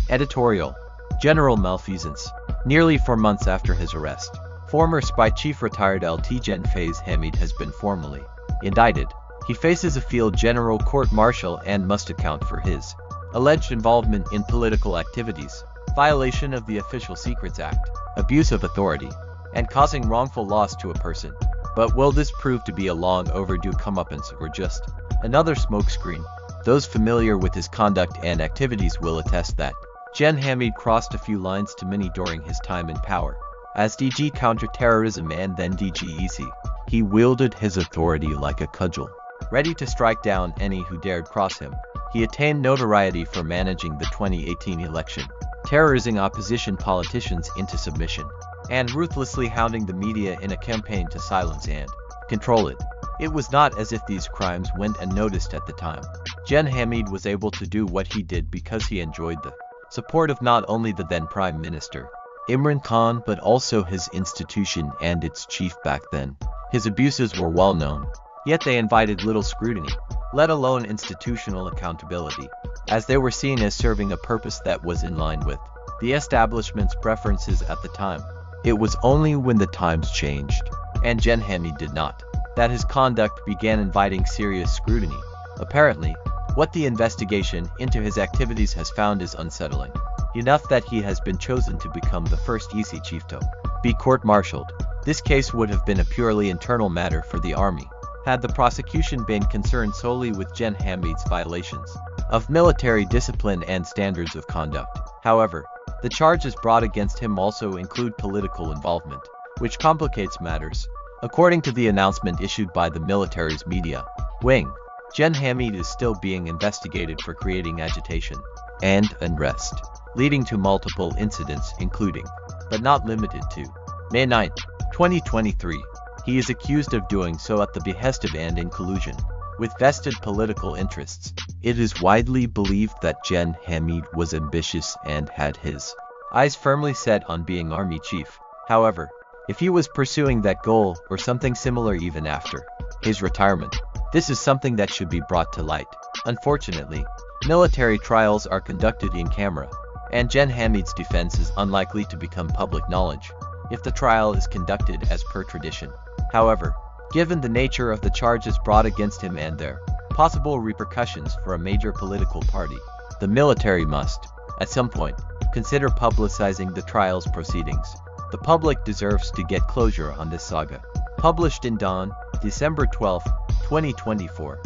Editorial. General Malfeasance. Nearly 4 months after his arrest, former spy chief retired Lt-Gen Faiz Hameed has been formally indicted. He faces a field general court-martial and must account for his alleged involvement in political activities, violation of the Official Secrets Act, abuse of authority, and causing wrongful loss to a person. But will this prove to be a long overdue comeuppance or just another smokescreen? Those familiar with his conduct and activities will attest that Gen Hameed crossed a few lines too many during his time in power. As DG Counterterrorism and then DG he wielded his authority like a cudgel, ready to strike down any who dared cross him. He attained notoriety for managing the 2018 election, terrorizing opposition politicians into submission, and ruthlessly hounding the media in a campaign to silence and control it. It was not as if these crimes went unnoticed at the time. Gen Hameed was able to do what he did because he enjoyed the support of not only the then Prime Minister, Imran Khan, but also his institution and its chief back then. His abuses were well known, yet they invited little scrutiny, let alone institutional accountability, as they were seen as serving a purpose that was in line with the establishment's preferences at the time. It was only when the times changed, and Gen Hameed did not, that his conduct began inviting serious scrutiny. Apparently, what the investigation into his activities has found is unsettling enough that he has been chosen to become the first EC chief to be court-martialed. This case would have been a purely internal matter for the army, had the prosecution been concerned solely with Gen Hameed's violations of military discipline and standards of conduct. However, the charges brought against him also include political involvement, which complicates matters. According to the announcement issued by the military's media wing, Gen Hameed is still being investigated for creating agitation and unrest, leading to multiple incidents including, but not limited to, May 9, 2023. He is accused of doing so at the behest of and in collusion with vested political interests. It is widely believed that Gen Hameed was ambitious and had his eyes firmly set on being army chief. However, if he was pursuing that goal or something similar even after his retirement, this is something that should be brought to light. Unfortunately, military trials are conducted in camera, and Gen Hameed's defense is unlikely to become public knowledge if the trial is conducted as per tradition. However, given the nature of the charges brought against him and their possible repercussions for a major political party, the military must, at some point, consider publicizing the trial's proceedings. The public deserves to get closure on this saga. Published in Dawn, December 12, 2024.